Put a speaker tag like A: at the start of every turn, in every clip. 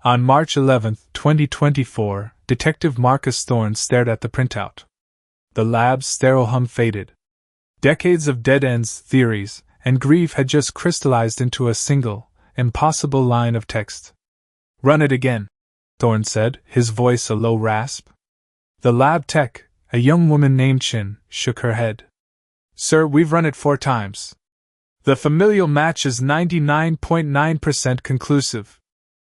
A: On March 11, 2024, Detective Marcus Thorne stared at the printout. The lab's sterile hum faded. Decades of dead ends, theories, and grief had just crystallized into a single, impossible line of text. "Run it again," Thorne said, his voice a low rasp. The lab tech, a young woman named Chin, shook her head. "Sir, we've run it 4 times. The familial match is 99.9% conclusive."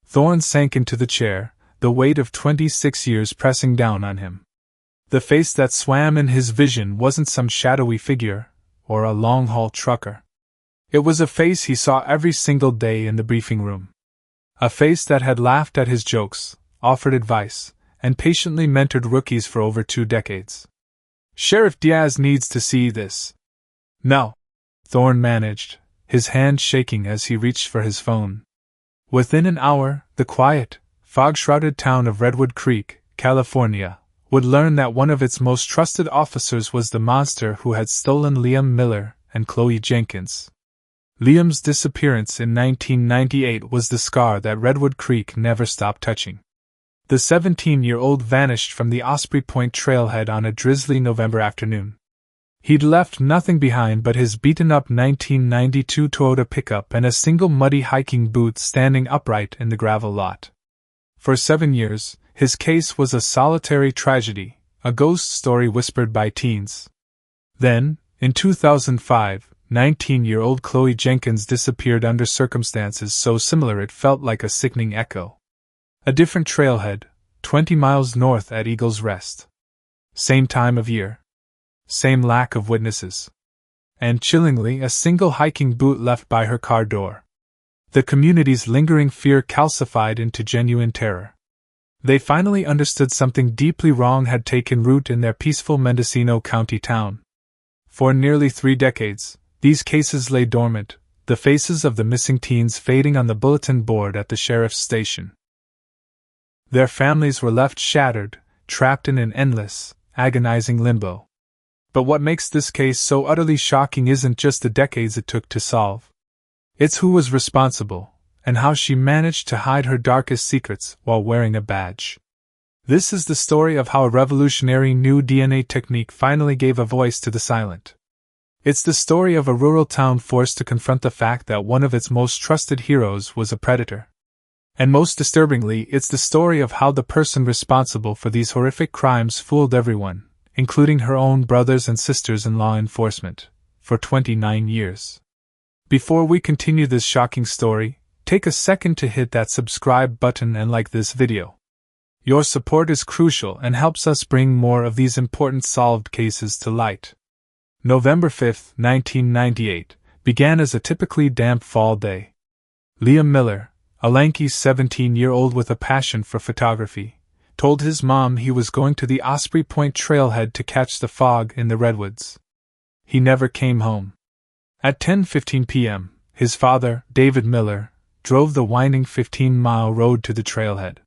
A: Thorne sank into the chair, the weight of 26 years pressing down on him. The face that swam in his vision wasn't some shadowy figure, or a long-haul trucker. It was a face he saw every single day in the briefing room. A face that had laughed at his jokes, offered advice, and patiently mentored rookies for over 2 decades. "Sheriff Diaz needs to see this." "No," Thorne managed, his hand shaking as he reached for his phone. Within an hour, the quiet, fog-shrouded town of Redwood Creek, California, would learn that one of its most trusted officers was the monster who had stolen Liam Miller and Chloe Jenkins. Liam's disappearance in 1998 was the scar that Redwood Creek never stopped touching. The 17-year-old vanished from the Osprey Point trailhead on a drizzly November afternoon. He'd left nothing behind but his beaten-up 1992 Toyota pickup and a single muddy hiking boot standing upright in the gravel lot. For 7 years, his case was a solitary tragedy, a ghost story whispered by teens. Then, in 2005, 19-year-old Chloe Jenkins disappeared under circumstances so similar it felt like a sickening echo. A different trailhead, 20 miles north at Eagle's Rest. Same time of year. Same lack of witnesses. And chillingly, a single hiking boot left by her car door. The community's lingering fear calcified into genuine terror. They finally understood something deeply wrong had taken root in their peaceful Mendocino County town. For nearly 3 decades, these cases lay dormant, the faces of the missing teens fading on the bulletin board at the sheriff's station. Their families were left shattered, trapped in an endless, agonizing limbo. But what makes this case so utterly shocking isn't just the decades it took to solve. It's who was responsible, and how she managed to hide her darkest secrets while wearing a badge. This is the story of how a revolutionary new DNA technique finally gave a voice to the silent. It's the story of a rural town forced to confront the fact that one of its most trusted heroes was a predator. And most disturbingly, it's the story of how the person responsible for these horrific crimes fooled everyone, including her own brothers and sisters in law enforcement, for 29 years. Before we continue this shocking story, take a second to hit that subscribe button and like this video. Your support is crucial and helps us bring more of these important solved cases to light. November 5, 1998, began as a typically damp fall day. Liam Miller, a lanky 17-year-old with a passion for photography, told his mom he was going to the Osprey Point trailhead to catch the fog in the redwoods. He never came home. At 10:15 p.m., his father, David Miller, drove the winding 15-mile road to the trailhead.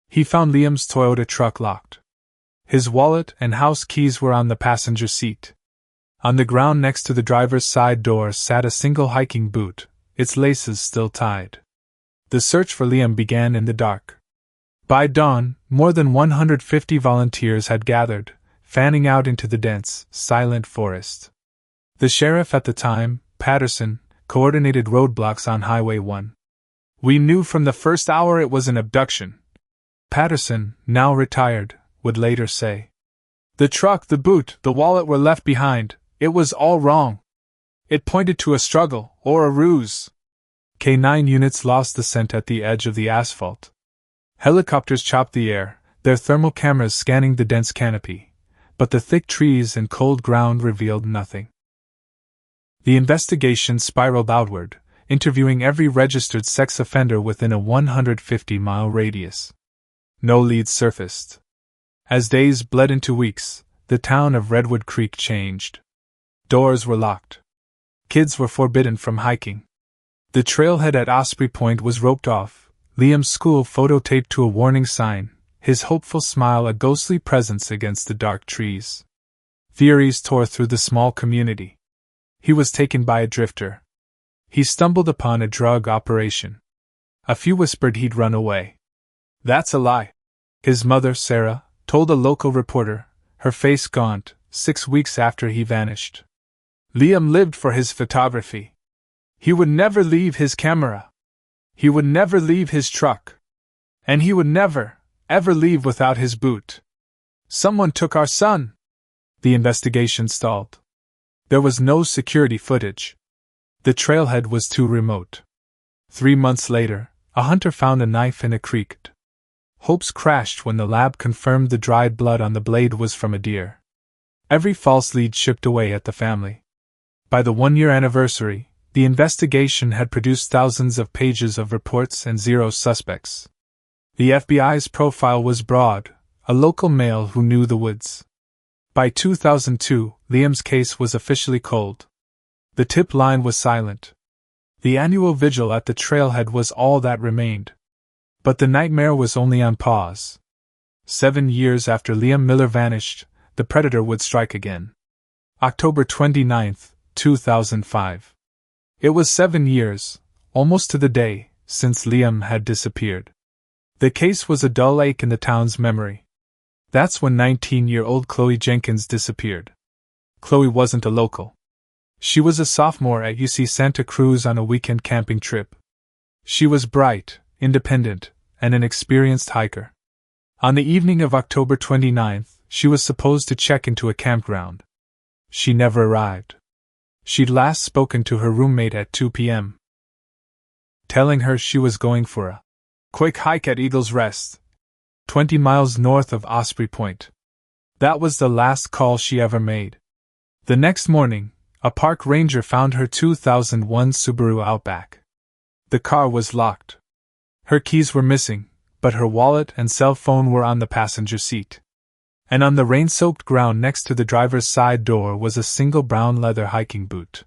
A: He found Liam's Toyota truck locked. His wallet and house keys were on the passenger seat. On the ground next to the driver's side door sat a single hiking boot, its laces still tied. The search for Liam began in the dark. By dawn, more than 150 volunteers had gathered, fanning out into the dense, silent forest. The sheriff at the time, Patterson, coordinated roadblocks on Highway 1. "We knew from the first hour it was an abduction," Patterson, now retired, would later say. "The truck, the boot, the wallet were left behind. It was all wrong. It pointed to a struggle, or a ruse." K-9 units lost the scent at the edge of the asphalt. Helicopters chopped the air, their thermal cameras scanning the dense canopy, but the thick trees and cold ground revealed nothing. The investigation spiraled outward, interviewing every registered sex offender within a 150-mile radius. No leads surfaced. As days bled into weeks, the town of Redwood Creek changed. Doors were locked. Kids were forbidden from hiking. The trailhead at Osprey Point was roped off, Liam's school photo taped to a warning sign, his hopeful smile a ghostly presence against the dark trees. Theories tore through the small community. He was taken by a drifter. He stumbled upon a drug operation. A few whispered he'd run away. That's a lie. His mother, Sarah, told a local reporter, her face gaunt, 6 weeks after he vanished. Liam lived for his photography. He would never leave his camera. He would never leave his truck. And he would never, ever leave without his boot. Someone took our son. The investigation stalled. There was no security footage. The trailhead was too remote. 3 months later, a hunter found a knife in a creek. Hopes crashed when the lab confirmed the dried blood on the blade was from a deer. Every false lead chipped away at the family. By the 1-year anniversary, the investigation had produced thousands of pages of reports and 0 suspects. The FBI's profile was broad, a local male who knew the woods. By 2002, Liam's case was officially cold. The tip line was silent. The annual vigil at the trailhead was all that remained. But the nightmare was only on pause. 7 years after Liam Miller vanished, the predator would strike again. October 29, 2005. It was 7 years, almost to the day, since Liam had disappeared. The case was a dull ache in the town's memory. That's when 19-year-old Chloe Jenkins disappeared. Chloe wasn't a local. She was a sophomore at UC Santa Cruz on a weekend camping trip. She was bright, independent, and an experienced hiker. On the evening of October 29th, she was supposed to check into a campground. She never arrived. She'd last spoken to her roommate at 2 p.m., telling her she was going for a quick hike at Eagle's Rest, 20 miles north of Osprey Point. That was the last call she ever made. The next morning, a park ranger found her 2001 Subaru Outback. The car was locked. Her keys were missing, but her wallet and cell phone were on the passenger seat. And on the rain-soaked ground next to the driver's side door was a single brown leather hiking boot.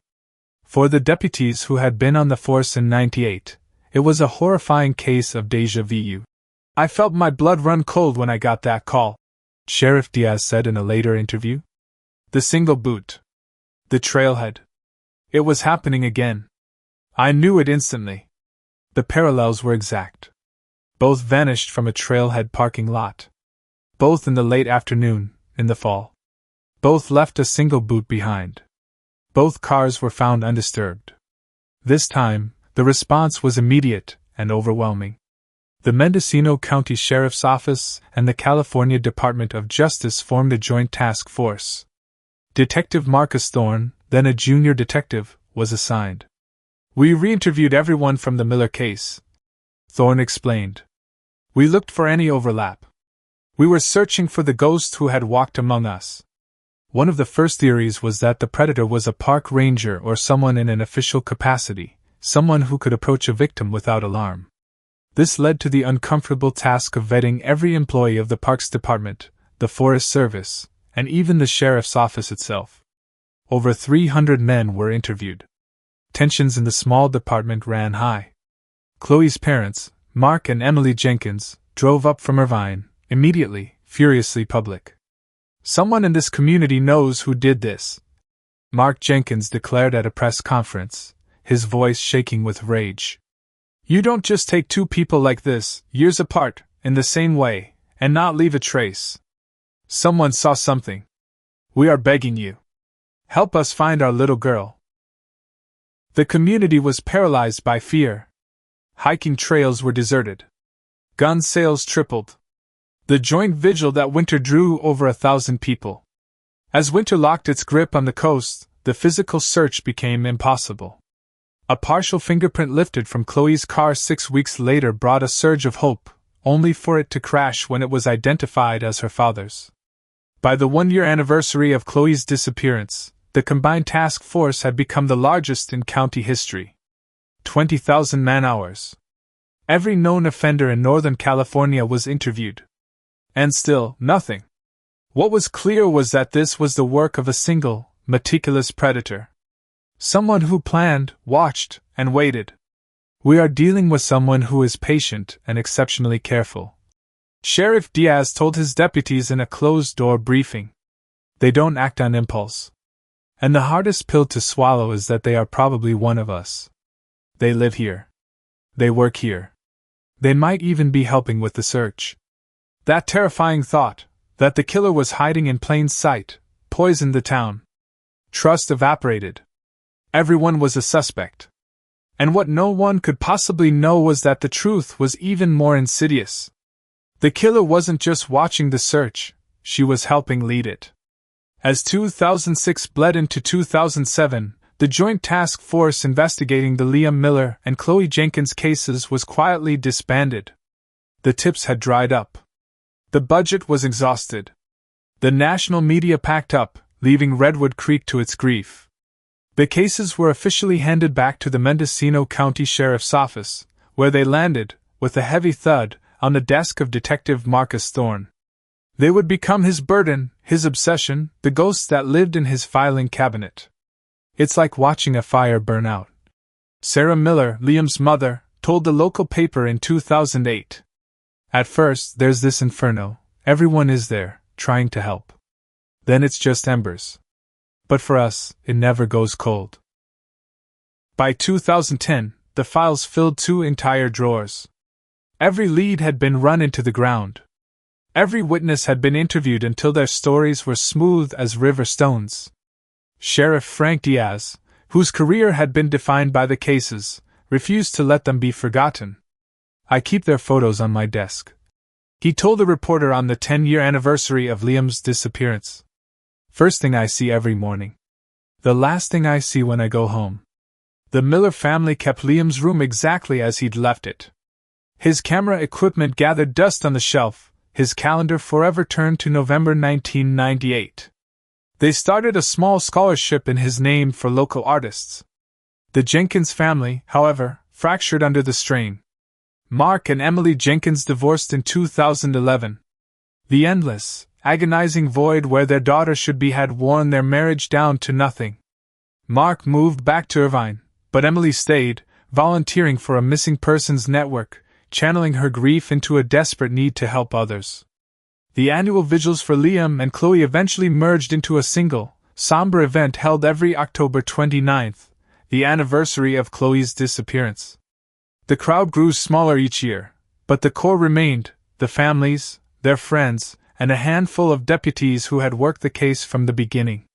A: For the deputies who had been on the force in '98, it was a horrifying case of déjà vu. "I felt my blood run cold when I got that call," Sheriff Diaz said in a later interview. The single boot. The trailhead. It was happening again. I knew it instantly. The parallels were exact. Both vanished from a trailhead parking lot. Both in the late afternoon, in the fall. Both left a single boot behind. Both cars were found undisturbed. This time, the response was immediate and overwhelming. The Mendocino County Sheriff's Office and the California Department of Justice formed a joint task force. Detective Marcus Thorne, then a junior detective, was assigned. "We re-interviewed everyone from the Miller case," Thorne explained. "We looked for any overlap. We were searching for the ghost who had walked among us." One of the first theories was that the predator was a park ranger or someone in an official capacity, someone who could approach a victim without alarm. This led to the uncomfortable task of vetting every employee of the Parks Department, the Forest Service, and even the Sheriff's Office itself. Over 300 men were interviewed. Tensions in the small department ran high. Chloe's parents, Mark and Emily Jenkins, drove up from Irvine, immediately, furiously public. "Someone in this community knows who did this," Mark Jenkins declared at a press conference, his voice shaking with rage. "You don't just take 2 people like this, years apart, in the same way, and not leave a trace. Someone saw something. We are begging you. Help us find our little girl." The community was paralyzed by fear. Hiking trails were deserted. Gun sales tripled. The joint vigil that winter drew over 1,000 people. As winter locked its grip on the coast, the physical search became impossible. A partial fingerprint lifted from Chloe's car 6 weeks later brought a surge of hope, only for it to crash when it was identified as her father's. By the 1-year anniversary of Chloe's disappearance, the combined task force had become the largest in county history. 20,000 man-hours. Every known offender in Northern California was interviewed. And still, nothing. What was clear was that this was the work of a single, meticulous predator. Someone who planned, watched, and waited. We are dealing with someone who is patient and exceptionally careful. Sheriff Diaz told his deputies in a closed-door briefing. They don't act on impulse. And the hardest pill to swallow is that they are probably one of us. They live here. They work here. They might even be helping with the search. That terrifying thought, that the killer was hiding in plain sight, poisoned the town. Trust evaporated. Everyone was a suspect. And what no one could possibly know was that the truth was even more insidious. The killer wasn't just watching the search, she was helping lead it. As 2006 bled into 2007, the Joint Task Force investigating the Liam Miller and Chloe Jenkins cases was quietly disbanded. The tips had dried up. The budget was exhausted. The national media packed up, leaving Redwood Creek to its grief. The cases were officially handed back to the Mendocino County Sheriff's Office, where they landed, with a heavy thud, on the desk of Detective Marcus Thorne. They would become his burden, his obsession, the ghosts that lived in his filing cabinet. It's like watching a fire burn out. Sarah Miller, Liam's mother, told the local paper in 2008. At first, there's this inferno, everyone is there, trying to help. Then it's just embers. But for us, it never goes cold. By 2010, the files filled 2 entire drawers. Every lead had been run into the ground. Every witness had been interviewed until their stories were smooth as river stones. Sheriff Frank Diaz, whose career had been defined by the cases, refused to let them be forgotten. I keep their photos on my desk, he told a reporter on the 10-year anniversary of Liam's disappearance. First thing I see every morning. The last thing I see when I go home. The Miller family kept Liam's room exactly as he'd left it. His camera equipment gathered dust on the shelf, his calendar forever turned to November 1998. They started a small scholarship in his name for local artists. The Jenkins family, however, fractured under the strain. Mark and Emily Jenkins divorced in 2011. The endless, agonizing void where their daughter should be had worn their marriage down to nothing. Mark moved back to Irvine, but Emily stayed, volunteering for a missing persons network, channeling her grief into a desperate need to help others. The annual vigils for Liam and Chloe eventually merged into a single, somber event held every October 29th, the anniversary of Chloe's disappearance. The crowd grew smaller each year, but the core remained, the families, their friends, and a handful of deputies who had worked the case from the beginning.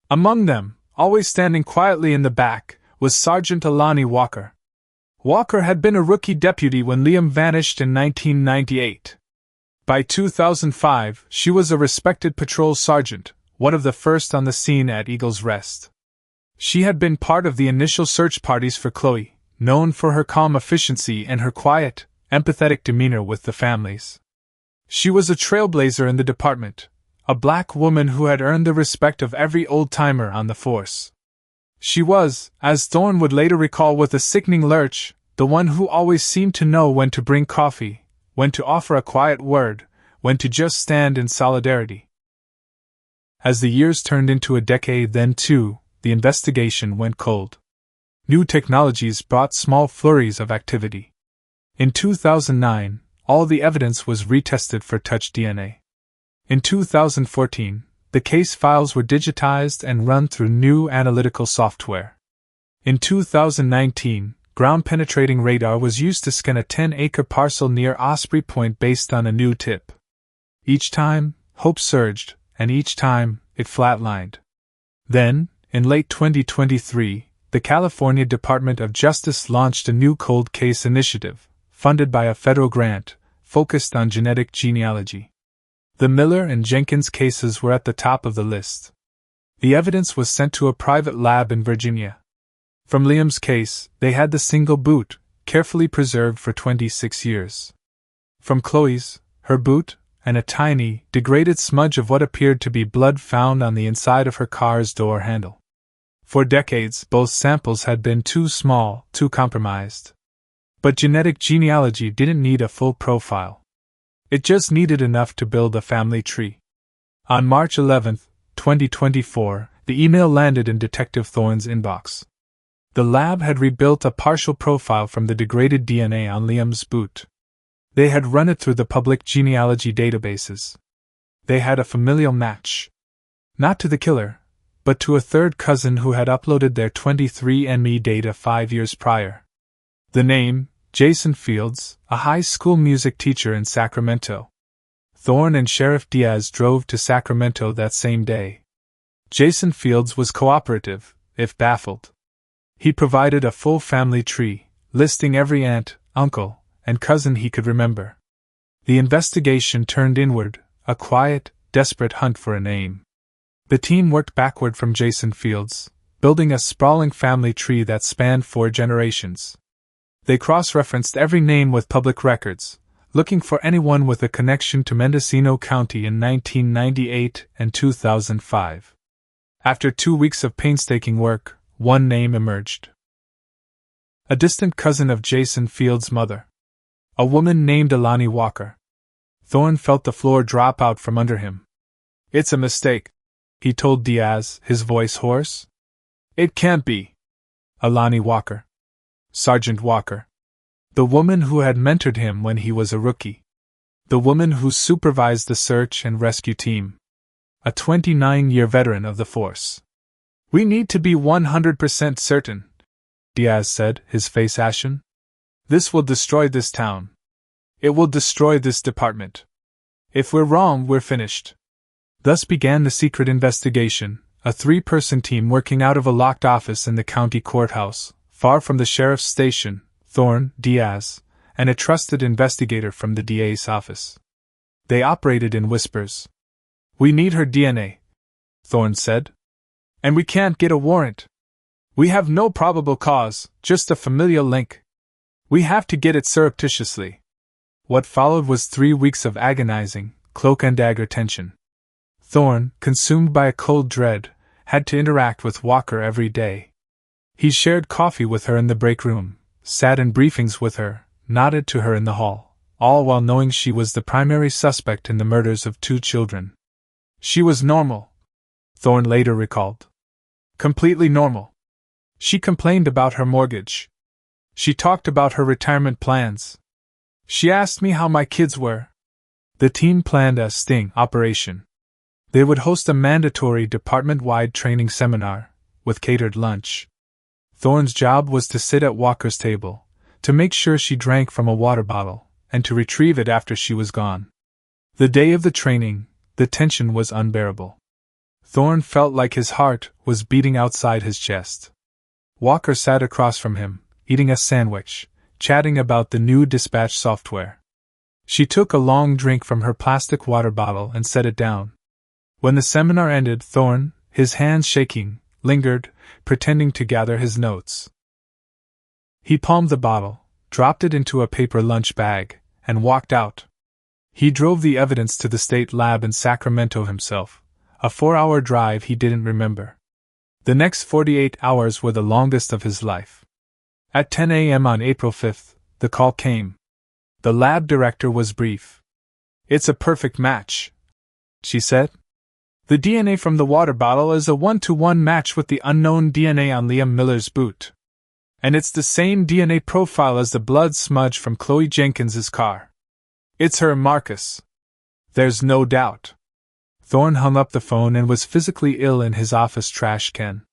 A: Among them, always standing quietly in the back, was Sergeant Alani Walker. Walker had been a rookie deputy when Liam vanished in 1998. By 2005, she was a respected patrol sergeant, one of the first on the scene at Eagle's Rest. She had been part of the initial search parties for Chloe, known for her calm efficiency and her quiet, empathetic demeanor with the families. She was a trailblazer in the department, a black woman who had earned the respect of every old-timer on the force. She was, as Thorne would later recall with a sickening lurch, the one who always seemed to know when to bring coffee, when to offer a quiet word, when to just stand in solidarity. As the years turned into a decade, then too, the investigation went cold. New technologies brought small flurries of activity. In 2009, all the evidence was retested for touch DNA. In 2014, the case files were digitized and run through new analytical software. In 2019, ground-penetrating radar was used to scan a 10-acre parcel near Osprey Point based on a new tip. Each time, hope surged, and each time, it flatlined. Then, in late 2023, the California Department of Justice launched a new cold case initiative, funded by a federal grant, focused on genetic genealogy. The Miller and Jenkins cases were at the top of the list. The evidence was sent to a private lab in Virginia. From Liam's case, they had the single boot, carefully preserved for 26 years. From Chloe's, her boot, and a tiny, degraded smudge of what appeared to be blood found on the inside of her car's door handle. For decades, both samples had been too small, too compromised. But genetic genealogy didn't need a full profile. It just needed enough to build a family tree. On March 11, 2024, the email landed in Detective Thorne's inbox. The lab had rebuilt a partial profile from the degraded DNA on Liam's boot. They had run it through the public genealogy databases. They had a familial match. Not to the killer, but to a third cousin who had uploaded their 23andMe data 5 years prior. The name, Jason Fields, a high school music teacher in Sacramento. Thorne and Sheriff Diaz drove to Sacramento that same day. Jason Fields was cooperative, if baffled. He provided a full family tree, listing every aunt, uncle, and cousin he could remember. The investigation turned inward, a quiet, desperate hunt for a name. The team worked backward from Jason Fields, building a sprawling family tree that spanned 4 generations. They cross-referenced every name with public records, looking for anyone with a connection to Mendocino County in 1998 and 2005. After 2 weeks of painstaking work, one name emerged. A distant cousin of Jason Fields' mother. A woman named Alani Walker. Thorne felt the floor drop out from under him. "It's a mistake," he told Diaz, his voice hoarse. "It can't be." Alani Walker. Sergeant Walker. The woman who had mentored him when he was a rookie. The woman who supervised the search and rescue team. A 29-year veteran of the force. "We need to be 100% certain," Diaz said, his face ashen. "This will destroy this town. It will destroy this department. If we're wrong, we're finished." Thus began the secret investigation, a 3-person team working out of a locked office in the county courthouse, far from the sheriff's station, Thorne, Diaz, and a trusted investigator from the DA's office. They operated in whispers. "We need her DNA," Thorne said. "And we can't get a warrant. We have no probable cause, just a familial link. We have to get it surreptitiously." What followed was 3 weeks of agonizing, cloak-and-dagger tension. Thorne, consumed by a cold dread, had to interact with Walker every day. He shared coffee with her in the break room, sat in briefings with her, nodded to her in the hall, all while knowing she was the primary suspect in the murders of 2 children. She was normal, Thorne later recalled. Completely normal. She complained about her mortgage. She talked about her retirement plans. She asked me how my kids were. The team planned a sting operation. They would host a mandatory department-wide training seminar, with catered lunch. Thorne's job was to sit at Walker's table, to make sure she drank from a water bottle, and to retrieve it after she was gone. The day of the training, the tension was unbearable. Thorne felt like his heart was beating outside his chest. Walker sat across from him, eating a sandwich, chatting about the new dispatch software. She took a long drink from her plastic water bottle and set it down. When the seminar ended, Thorne, his hands shaking, lingered, pretending to gather his notes. He palmed the bottle, dropped it into a paper lunch bag, and walked out. He drove the evidence to the state lab in Sacramento himself, a 4-hour drive he didn't remember. The next 48 hours were the longest of his life. At 10 a.m. on April 5th, the call came. The lab director was brief. "It's a perfect match," she said. "The DNA from the water bottle is a 1-to-1 match with the unknown DNA on Liam Miller's boot. And it's the same DNA profile as the blood smudge from Chloe Jenkins's car. It's her, Marcus. There's no doubt." Thorne hung up the phone and was physically ill in his office trash can.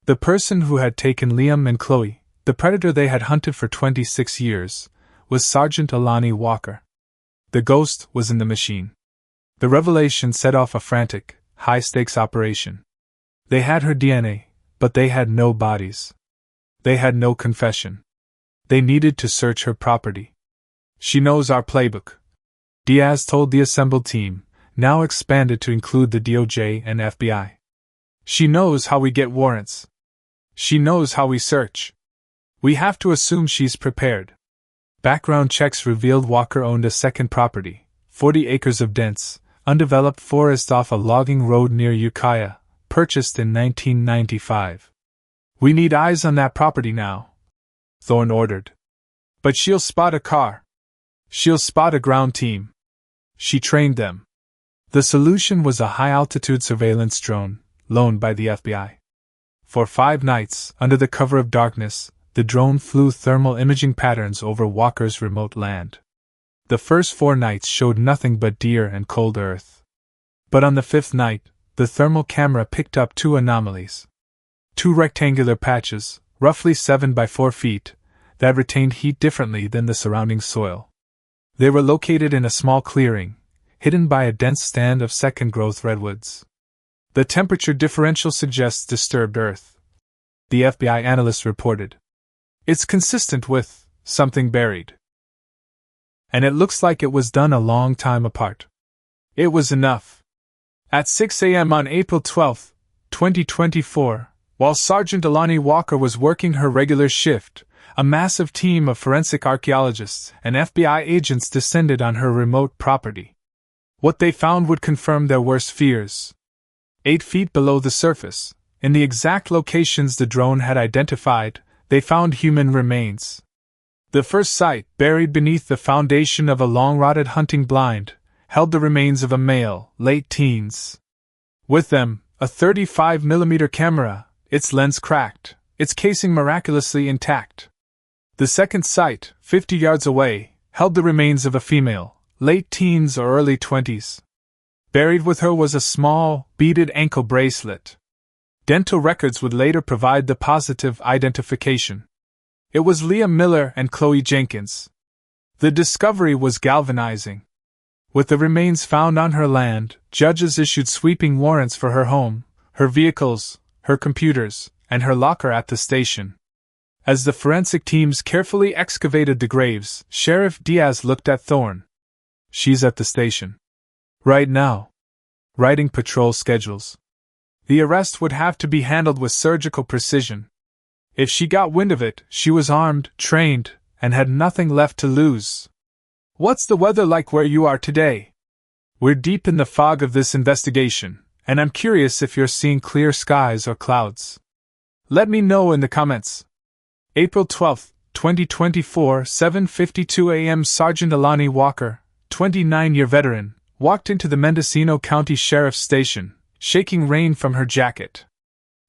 A: The person who had taken Liam and Chloe, the predator they had hunted for 26 years, was Sergeant Alani Walker. The ghost was in the machine. The revelation set off a frantic, high-stakes operation. They had her DNA, but they had no bodies. They had no confession. They needed to search her property. "She knows our playbook," Diaz told the assembled team, now expanded to include the DOJ and FBI. "She knows how we get warrants. She knows how we search. We have to assume she's prepared." Background checks revealed Walker owned a second property, 40 acres of dense, undeveloped forest off a logging road near Ukiah, purchased in 1995. "We need eyes on that property now," Thorne ordered. "But she'll spot a car. She'll spot a ground team. She trained them." The solution was a high-altitude surveillance drone, loaned by the FBI. For 5 nights, under the cover of darkness, the drone flew thermal imaging patterns over Walker's remote land. The first 4 nights showed nothing but deer and cold earth. But on the 5th night, the thermal camera picked up 2 anomalies. 2 rectangular patches, roughly 7 by 4 feet, that retained heat differently than the surrounding soil. They were located in a small clearing, hidden by a dense stand of second-growth redwoods. The temperature differential suggests disturbed earth, the FBI analyst reported. It's consistent with something buried. And it looks like it was done a long time apart. It was enough. At 6 a.m. on April 12, 2024, while Sergeant Alani Walker was working her regular shift, a massive team of forensic archaeologists and FBI agents descended on her remote property. What they found would confirm their worst fears. 8 feet below the surface, in the exact locations the drone had identified, they found human remains. The first site, buried beneath the foundation of a long-rotted hunting blind, held the remains of a male, late teens. With them, a 35mm camera, its lens cracked, its casing miraculously intact. The second site, 50 yards away, held the remains of a female, late teens or early 20s. Buried with her was a small, beaded ankle bracelet. Dental records would later provide the positive identification. It was Leah Miller and Chloe Jenkins. The discovery was galvanizing. With the remains found on her land, judges issued sweeping warrants for her home, her vehicles, her computers, and her locker at the station. As the forensic teams carefully excavated the graves, Sheriff Diaz looked at Thorne. She's at the station. Right now. Writing patrol schedules. The arrest would have to be handled with surgical precision. If she got wind of it, she was armed, trained, and had nothing left to lose. What's the weather like where you are today? We're deep in the fog of this investigation, and I'm curious if you're seeing clear skies or clouds. Let me know in the comments. April 12, 2024, 7:52 a.m. Sergeant Alani Walker, 29-year veteran, walked into the Mendocino County Sheriff's Station, shaking rain from her jacket.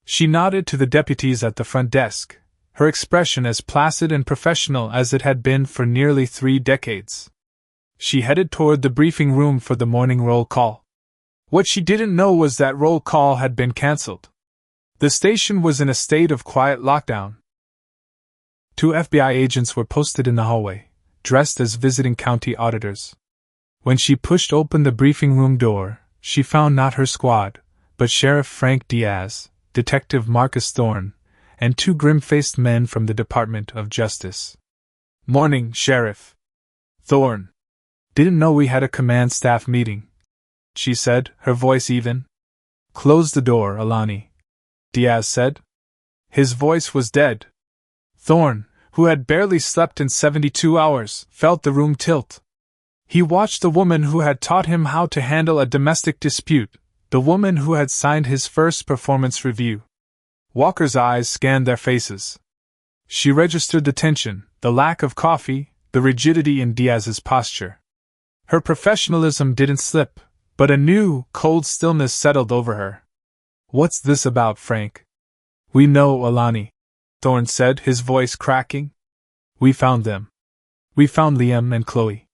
A: She nodded to the deputies at the front desk, her expression as placid and professional as it had been for nearly 3 decades. She headed toward the briefing room for the morning roll call. What she didn't know was that roll call had been canceled. The station was in a state of quiet lockdown. 2 FBI agents were posted in the hallway, dressed as visiting county auditors. When she pushed open the briefing room door, she found not her squad, but Sheriff Frank Diaz, Detective Marcus Thorne, and 2 grim-faced men from the Department of Justice. Morning, Sheriff. Thorne. Didn't know we had a command staff meeting, she said, her voice even. Close the door, Alani, Diaz said. His voice was dead. Thorne, who had barely slept in 72 hours, felt the room tilt. He watched the woman who had taught him how to handle a domestic dispute, the woman who had signed his first performance review. Walker's eyes scanned their faces. She registered the tension, the lack of coffee, the rigidity in Diaz's posture. Her professionalism didn't slip, but a new, cold stillness settled over her. What's this about, Frank? We know, Alani, Thorne said, his voice cracking. We found them. We found Liam and Chloe.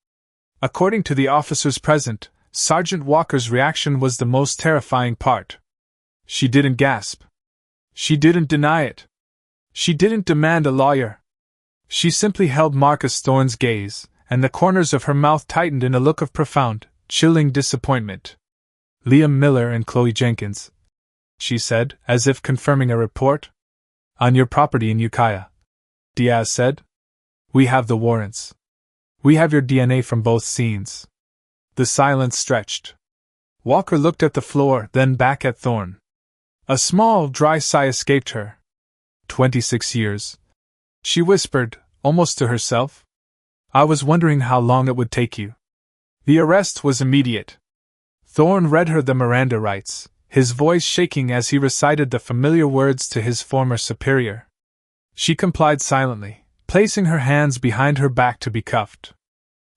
A: According to the officers present, Sergeant Walker's reaction was the most terrifying part. She didn't gasp. She didn't deny it. She didn't demand a lawyer. She simply held Marcus Thorne's gaze, and the corners of her mouth tightened in a look of profound, chilling disappointment. Liam Miller and Chloe Jenkins, she said, as if confirming a report. On your property in Ukiah, Diaz said. We have the warrants. We have your DNA from both scenes. The silence stretched. Walker looked at the floor, then back at Thorne. A small, dry sigh escaped her. 26 years. She whispered, almost to herself. I was wondering how long it would take you. The arrest was immediate. Thorne read her the Miranda rights, his voice shaking as he recited the familiar words to his former superior. She complied silently, placing her hands behind her back to be cuffed.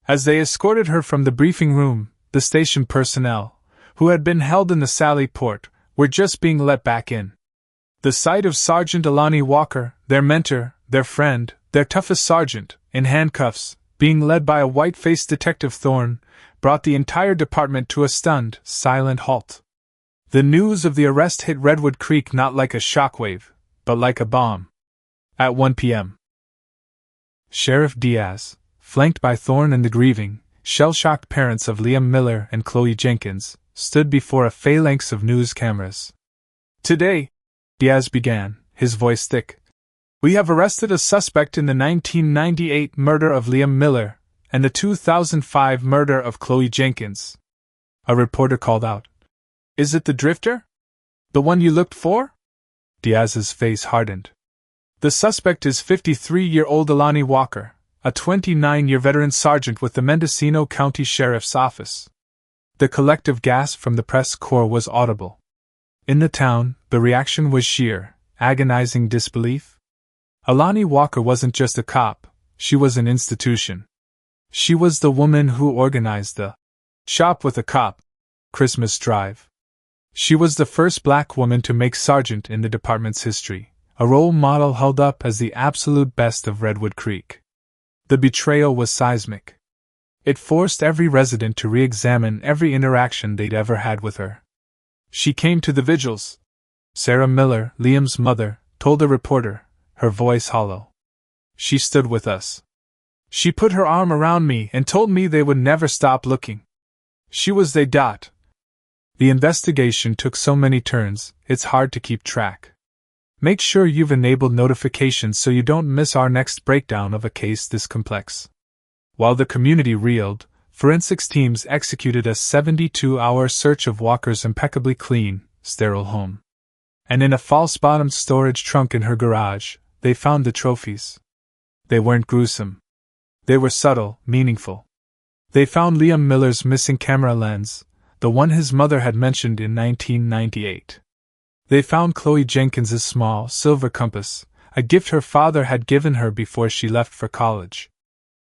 A: As they escorted her from the briefing room, the station personnel, who had been held in the Sally Port, were just being let back in. The sight of Sergeant Alani Walker, their mentor, their friend, their toughest sergeant, in handcuffs, being led by a white-faced Detective Thorne, brought the entire department to a stunned, silent halt. The news of the arrest hit Redwood Creek not like a shockwave, but like a bomb. At 1 p.m. Sheriff Diaz, flanked by Thorne and the grieving, shell-shocked parents of Liam Miller and Chloe Jenkins, stood before a phalanx of news cameras. "Today," Diaz began, his voice thick, "we have arrested a suspect in the 1998 murder of Liam Miller and the 2005 murder of Chloe Jenkins." A reporter called out, "Is it the drifter? The one you looked for?" Diaz's face hardened. "The suspect is 53-year-old Alani Walker, a 29-year veteran sergeant with the Mendocino County Sheriff's Office." The collective gasp from the press corps was audible. In the town, the reaction was sheer, agonizing disbelief. Alani Walker wasn't just a cop, she was an institution. She was the woman who organized the Shop with a Cop Christmas drive. She was the first black woman to make sergeant in the department's history, a role model held up as the absolute best of Redwood Creek. The betrayal was seismic. It forced every resident to re-examine every interaction they'd ever had with her. "She came to the vigils," Sarah Miller, Liam's mother, told a reporter, her voice hollow. "She stood with us. She put her arm around me and told me they would never stop looking. She was they. The investigation took so many turns, it's hard to keep track. Make sure you've enabled notifications so you don't miss our next breakdown of a case this complex." While the community reeled, forensics teams executed a 72-hour search of Walker's impeccably clean, sterile home. And in a false-bottomed storage trunk in her garage, they found the trophies. They weren't gruesome. They were subtle, meaningful. They found Liam Miller's missing camera lens, the one his mother had mentioned in 1998. They found Chloe Jenkins's small, silver compass, a gift her father had given her before she left for college.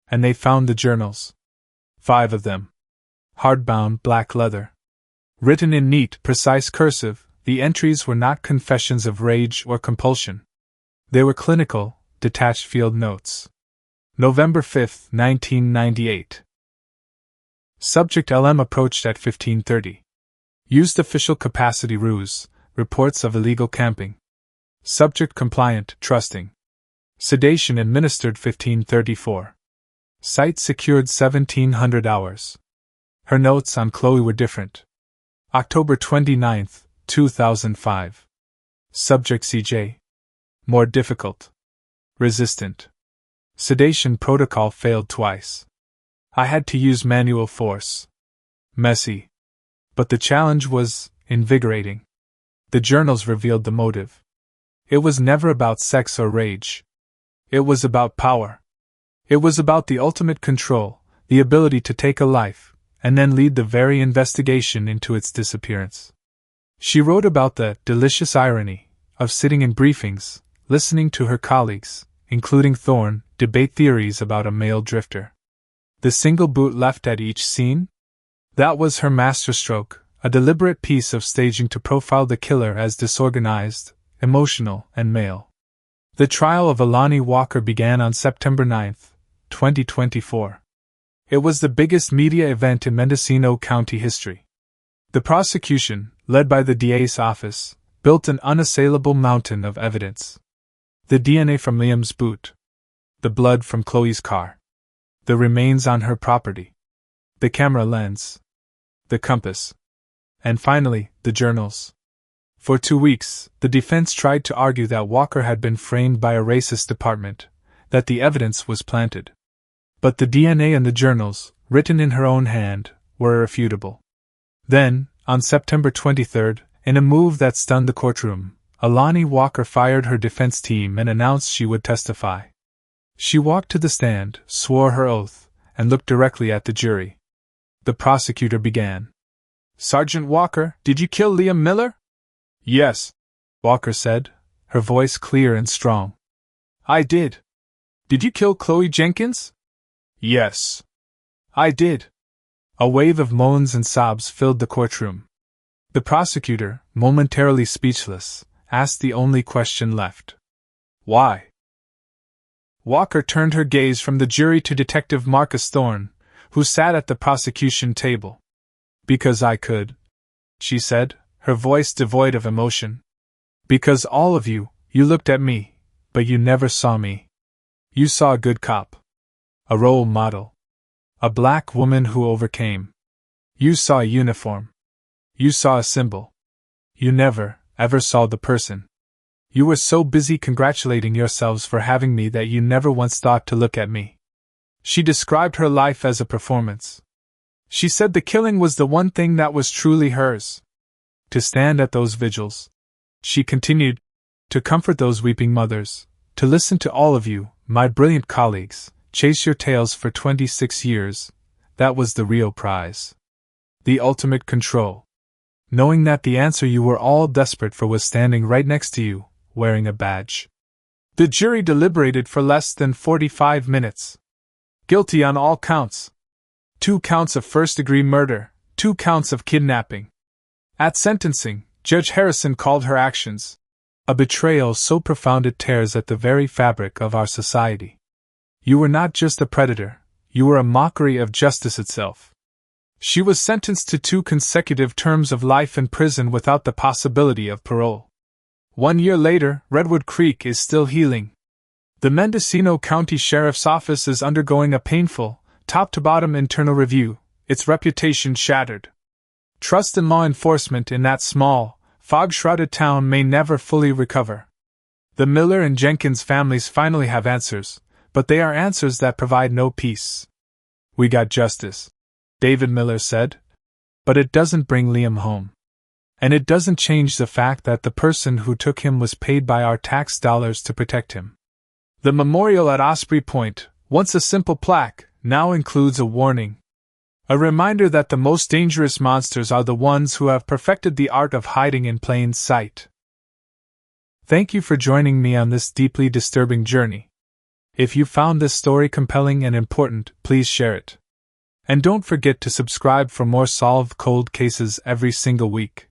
A: And they found the journals. 5 of them. Hardbound black leather. Written in neat, precise cursive, the entries were not confessions of rage or compulsion. They were clinical, detached field notes. November 5, 1998. Subject LM approached at 15:30. Used official capacity ruse, reports of illegal camping. Subject compliant, trusting. Sedation administered 15:34. Site secured 1700 hours. Her notes on Chloe were different. October 29, 2005. Subject CJ. More difficult. Resistant. Sedation protocol failed twice. I had to use manual force. Messy. But the challenge was invigorating. The journals revealed the motive. It was never about sex or rage. It was about power. It was about the ultimate control, the ability to take a life, and then lead the very investigation into its disappearance. She wrote about the delicious irony of sitting in briefings, listening to her colleagues, including Thorne, debate theories about a male drifter. The single boot left at each scene? That was her masterstroke, a deliberate piece of staging to profile the killer as disorganized, emotional, and male. The trial of Alani Walker began on September 9, 2024. It was the biggest media event in Mendocino County history. The prosecution, led by the DA's office, built an unassailable mountain of evidence. The DNA from Liam's boot. The blood from Chloe's car. The remains on her property. The camera lens. The compass. And finally, the journals. For 2 weeks, the defense tried to argue that Walker had been framed by a racist department, that the evidence was planted. But the DNA and the journals, written in her own hand, were irrefutable. Then, on September 23, in a move that stunned the courtroom, Alani Walker fired her defense team and announced she would testify. She walked to the stand, swore her oath, and looked directly at the jury. The prosecutor began. "Sergeant Walker, did you kill Liam Miller?" "Yes," Walker said, her voice clear and strong. "I did." "Did you kill Chloe Jenkins?" "Yes." "I did." A wave of moans and sobs filled the courtroom. The prosecutor, momentarily speechless, asked the only question left. "Why?" Walker turned her gaze from the jury to Detective Marcus Thorne, who sat at the prosecution table. "Because I could," she said, her voice devoid of emotion. "Because all of you, you looked at me, but you never saw me. You saw a good cop. A role model. A black woman who overcame. You saw a uniform. You saw a symbol. You never, ever saw the person. You were so busy congratulating yourselves for having me that you never once thought to look at me. She described her life as a performance. She said the killing was the one thing that was truly hers. To stand at those vigils. She continued, to comfort those weeping mothers, to listen to all of you, my brilliant colleagues, chase your tails for 26 years, that was the real prize. The ultimate control. Knowing that the answer you were all desperate for was standing right next to you, wearing a badge. The jury deliberated for less than 45 minutes. Guilty on all counts. 2 counts of first-degree murder, 2 counts of kidnapping. At sentencing, Judge Harrison called her actions a betrayal so profound it tears at the very fabric of our society. You were not just a predator, you were a mockery of justice itself. She was sentenced to 2 consecutive terms of life in prison without the possibility of parole. 1 year later, Redwood Creek is still healing. The Mendocino County Sheriff's Office is undergoing a painful, top-to-bottom internal review, its reputation shattered. Trust in law enforcement in that small, fog-shrouded town may never fully recover. The Miller and Jenkins families finally have answers, but they are answers that provide no peace. We got justice, David Miller said, but it doesn't bring Liam home. And it doesn't change the fact that the person who took him was paid by our tax dollars to protect him. The memorial at Osprey Point, once a simple plaque, now includes a warning. A reminder that the most dangerous monsters are the ones who have perfected the art of hiding in plain sight. Thank you for joining me on this deeply disturbing journey. If you found this story compelling and important, please share it. And don't forget to subscribe for more solved cold cases every single week.